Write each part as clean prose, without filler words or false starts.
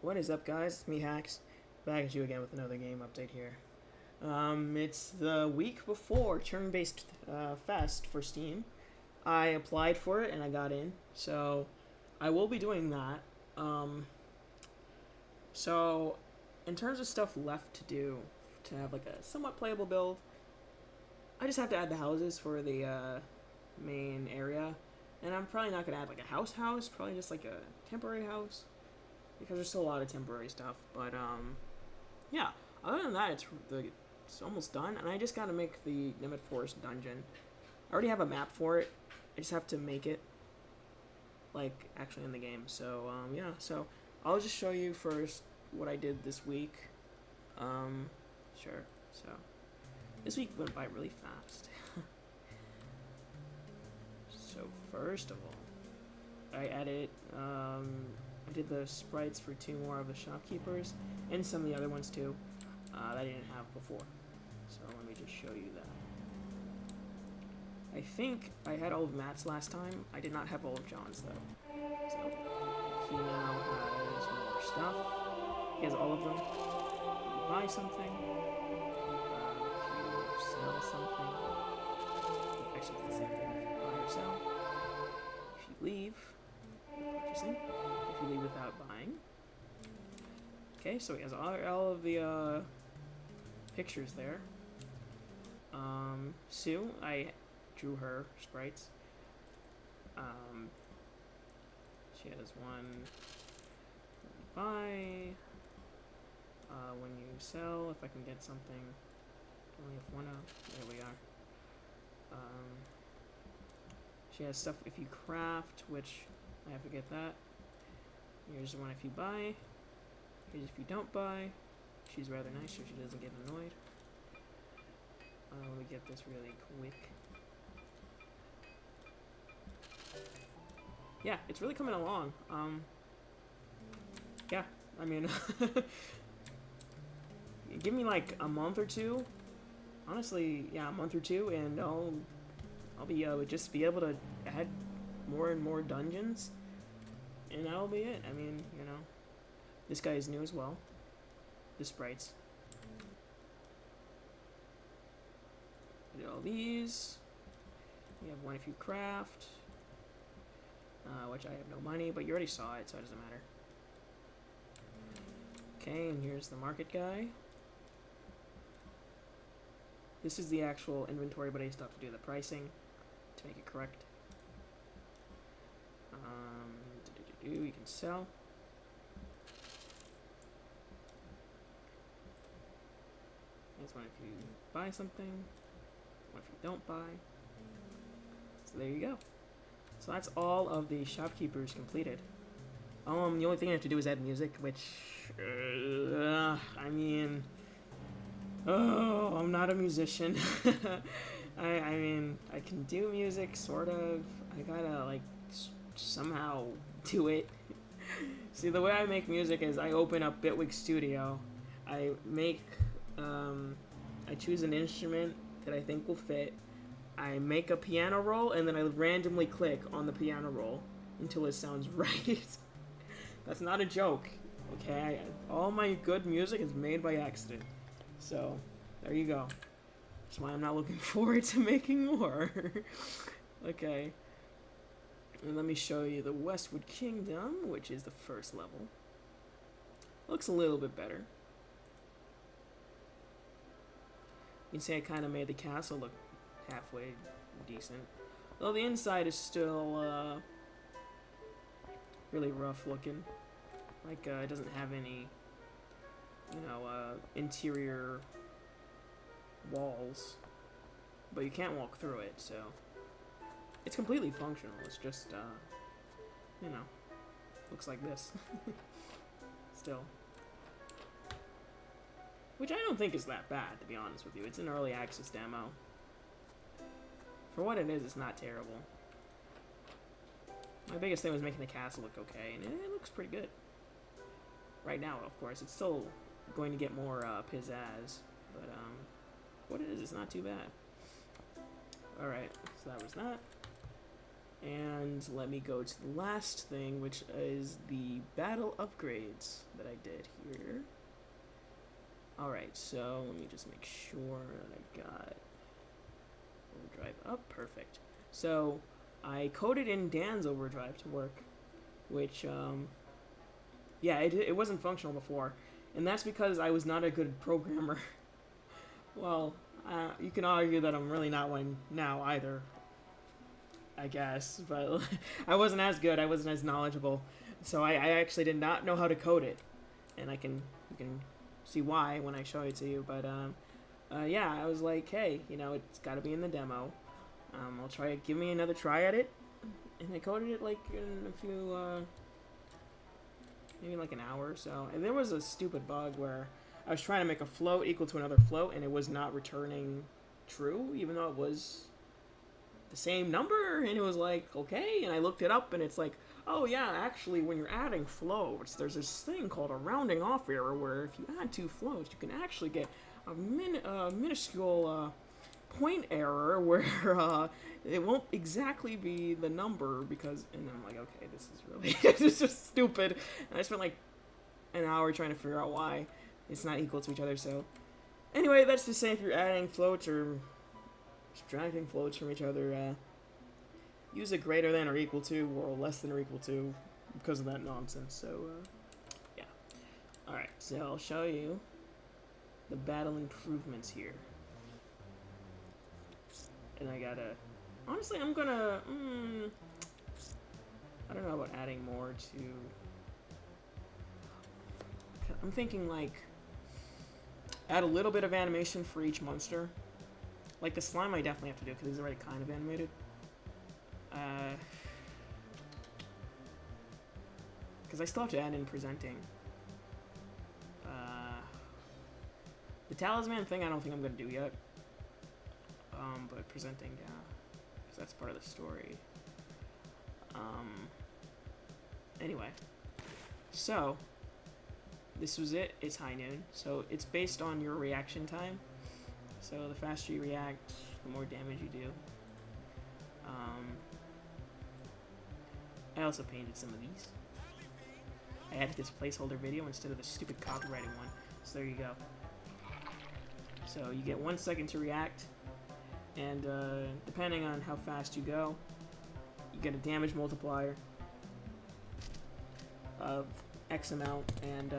What is up, guys? It's me, Hacks, back at you again with another game update here. It's the week before turn-based fest for Steam. I applied for it and I got in, so I will be doing that. So in terms of stuff left to do to have like a somewhat playable build, I just have to add the houses for the main area, and I'm probably not gonna add like a house, probably just like a temporary house because there's still a lot of temporary stuff. But yeah. Other than that, it's almost done, and I just gotta make the Nimid Forest dungeon. I already have a map for it. I just have to make it like actually in the game. So yeah. So I'll just show you first what I did this week. Sure. So this week went by really fast. So first of all, I added I did the sprites for 2 more of the shopkeepers and some of the other ones too that I didn't have before. So let me just show you that. I think I had all of Matt's last time. I did not have all of John's though. So he now has more stuff. He has all of them. If you buy something, if you sell something, actually it's the same thing if you buy or sell. If you leave, purchasing. If you leave without buying. Okay, so he has all of the pictures there. Sue, I drew her sprites. She has one when you buy, when you sell, if I can get something. Only have one of. There we are. She has stuff if you craft, which I have to get that. Here's one if you buy. Here's if you don't buy. She's rather nice so she doesn't get annoyed. Let me get this really quick. Yeah, it's really coming along. Yeah, I mean, give me like a month or two. Honestly, yeah, a month or two, and I'll be just be able to add more and more dungeons, and that'll be it. I mean, you know, this guy is new as well. The sprites. I did all these. We have one if you craft, which I have no money, but you already saw it, so it doesn't matter. Okay, and here's the market guy. This is the actual inventory, but I still have to do the pricing to make it correct. You can sell. Here's one if you buy something, one if you don't buy. So there you go. So that's all of the shopkeepers completed. The only thing I have to do is add music, which, I mean, oh, I'm not a musician. I mean, I can do music, sort of. I gotta, like, somehow do it. See, the way I make music is I open up Bitwig Studio. I make, I choose an instrument that I think will fit. I make a piano roll, and then I randomly click on the piano roll until it sounds right. That's not a joke, okay? All my good music is made by accident. So, there you go. That's why I'm not looking forward to making more. Okay. And let me show you the Westwood Kingdom, which is the first level. Looks a little bit better. You can see I kind of made the castle look halfway decent. Though the inside is still really rough looking. Like, it doesn't have any, you know, interior walls. But you can't walk through it, so it's completely functional. It's just, you know, looks like this. Still. Which I don't think is that bad, to be honest with you. It's an early access demo. For what it is, it's not terrible. My biggest thing was making the castle look okay, and it looks pretty good. Right now, of course. It's still going to get more pizzazz, but what it is, it's not too bad. Alright, so that was that. And let me go to the last thing, which is the battle upgrades that I did here. Alright, so let me just make sure that I got overdrive up. Perfect. So I coded in Dan's overdrive to work, which, yeah, it wasn't functional before. And that's because I was not a good programmer. Well, you can argue that I'm really not one now either, I guess, but I wasn't as good, I wasn't as knowledgeable, so I actually did not know how to code it, and you can see why when I show it to you, but yeah, I was like, hey, you know, it's got to be in the demo, I'll try it, give me another try at it, and I coded it like in a few, maybe like an hour or so, and there was a stupid bug where I was trying to make a float equal to another float, and it was not returning true, even though it was the same number, and it was like, okay, and I looked it up, and it's like, oh yeah, actually, when you're adding floats, there's this thing called a rounding off error, where if you add two floats, you can actually get a minuscule point error where it won't exactly be the number, because, and I'm like, okay, this is really, it's just stupid, and I spent like an hour trying to figure out why it's not equal to each other, so, anyway, that's to say if you're adding floats or subtracting floats from each other, use a greater than or equal to or less than or equal to because of that nonsense. So, yeah. Alright, so I'll show you the battle improvements here. And I gotta... Honestly, I'm gonna... I don't know about adding more to... I'm thinking, like, add a little bit of animation for each monster. Like the slime I definitely have to do because he's already kind of animated. Because I still have to add in presenting. The talisman thing I don't think I'm going to do yet. But presenting, yeah. Because that's part of the story. Anyway. So, this was it. It's high noon. So, it's based on your reaction time. So the faster you react, the more damage you do. I also painted some of these. I added this placeholder video instead of the stupid copywriting one. So there you go. So you get 1 second to react, and depending on how fast you go, you get a damage multiplier of X amount, and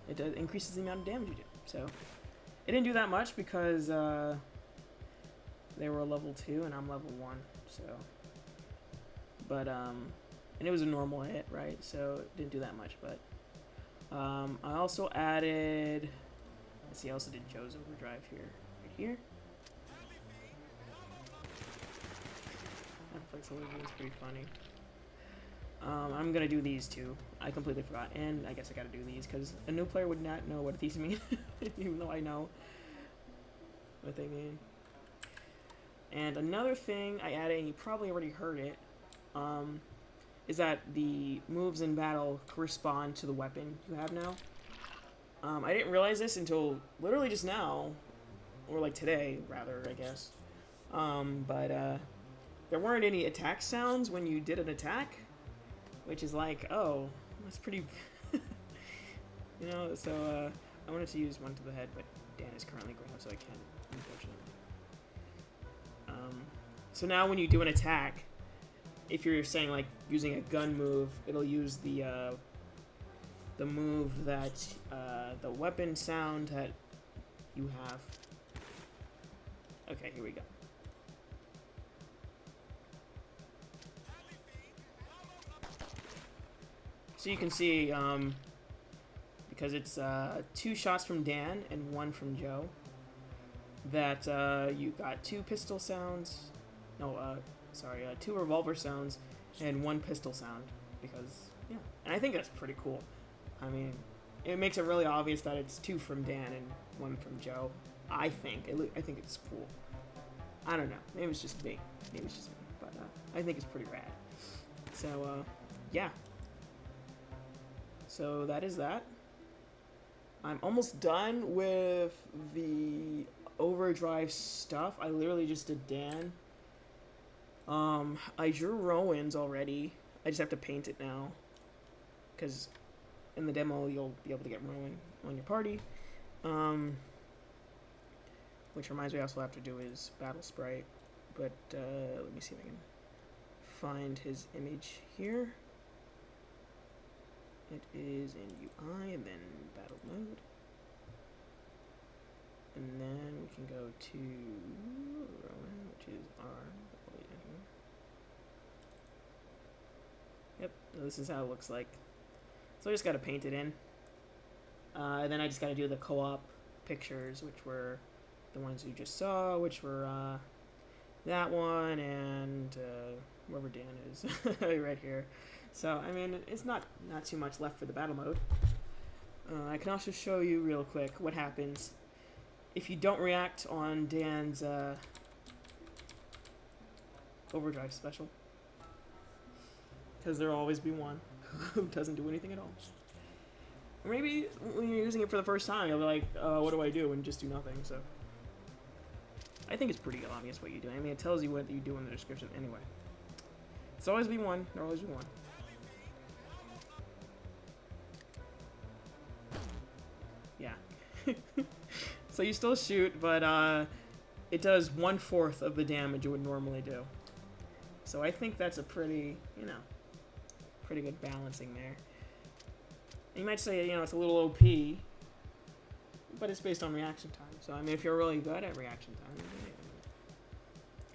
it increases the amount of damage you do. So it didn't do that much because they were level 2 and I'm level 1, so. But, and it was a normal hit, right? So it didn't do that much, but. I also added, let's see, I also did Joe's overdrive here, right here. That placeholder is pretty funny. I'm gonna do these too. I completely forgot, and I guess I gotta do these because a new player would not know what these mean, even though I know what they mean. And another thing I added, and you probably already heard it, is that the moves in battle correspond to the weapon you have now. I didn't realize this until literally just now, or like today, rather, I guess. But there weren't any attack sounds when you did an attack. Which is like, oh, that's pretty, you know, so, I wanted to use one to the head, but Dan is currently ground, so I can't, unfortunately. So now when you do an attack, if you're saying, like, using a gun move, it'll use the move that, the weapon sound that you have. Okay, here we go. So you can see, because it's 2 shots from Dan and 1 from Joe, that you got 2 pistol sounds, no, sorry, 2 revolver sounds and 1 pistol sound, because, yeah, and I think that's pretty cool. I mean, it makes it really obvious that it's 2 from Dan and 1 from Joe, I think. I think it's cool. I don't know, maybe it's just me, but I think it's pretty rad. So, yeah. So that is that. I'm almost done with the overdrive stuff. I literally just did Dan. I drew Rowan's already. I just have to paint it now. Because in the demo, you'll be able to get Rowan on your party. Which reminds me, I also have to do his battle sprite. But let me see if I can find his image here. It is in UI and then battle mode. And then we can go to Rowan, which is R. Yep, this is how it looks like. So I just got to paint it in. And then I just got to do the co-op pictures, which were the ones you just saw, which were that one and wherever Dan is right here. So, I mean, it's not too much left for the battle mode. I can also show you real quick what happens if you don't react on Dan's overdrive special. Because there'll always be one who doesn't do anything at all. Or maybe when you're using it for the first time, you'll be like, what do I do? And just do nothing, so. I think it's pretty obvious what you do. I mean, it tells you what you do in the description anyway. It's always be one. There'll always be one. Yeah. So you still shoot, but it does 1/4 of the damage it would normally do. So I think that's a pretty, pretty good balancing there. And you might say, it's a little OP, but it's based on reaction time. So, I mean, if you're really good at reaction time,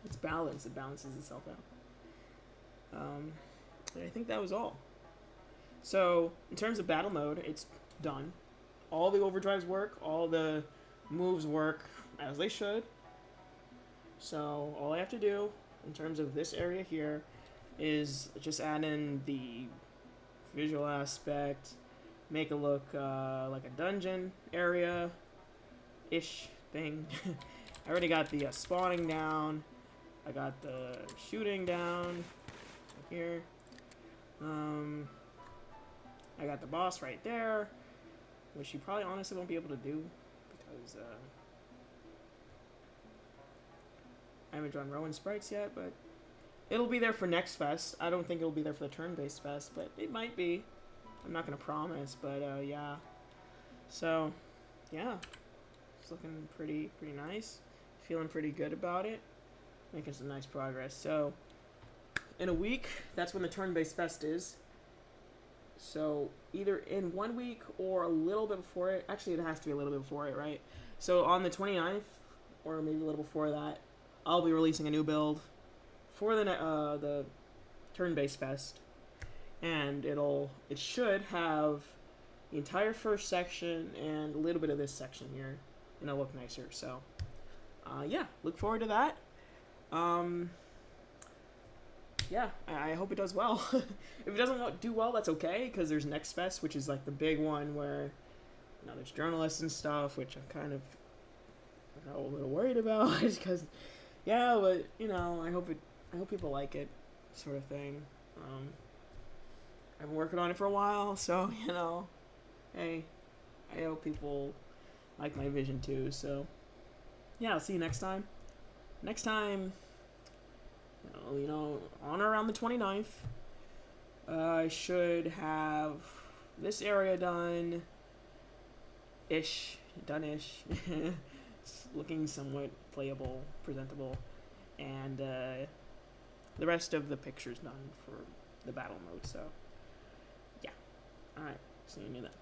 it's balanced. It balances itself out. And I think that was all. So, in terms of battle mode, it's done. All the overdrives work. All the moves work as they should. So, all I have to do, in terms of this area here, is just add in the visual aspect, make it look like a dungeon area-ish thing. I already got the spawning down. I got the shooting down here. I got the boss right there, which you probably honestly won't be able to do because I haven't drawn Rowan sprites yet, but it'll be there for next fest. I don't think it'll be there for the turn-based fest, but it might be. I'm not going to promise, but yeah. So, yeah. It's looking pretty nice. Feeling pretty good about it. Making some nice progress. So, in a week, that's when the turn-based fest is. So, either in 1 week or a little bit before it. Actually, it has to be a little bit before it, right? So, on the 29th, or maybe a little before that, I'll be releasing a new build for the turn-based fest. And it should have the entire first section and a little bit of this section here, and it'll look nicer. So, yeah, look forward to that. Yeah, I hope it does well. If it doesn't do well, that's okay, because there's Next Fest, which is like the big one where, there's journalists and stuff, which I'm kind of a little worried about, because, yeah, but I hope people like it, sort of thing. I've been working on it for a while, so, hey, I hope people like my vision too, so, yeah, I'll see you next time. Next time, on or around the 29th, I should have this area done-ish. It's looking somewhat playable, presentable, and the rest of the pictures done for the battle mode, so, yeah. Alright, see you in that.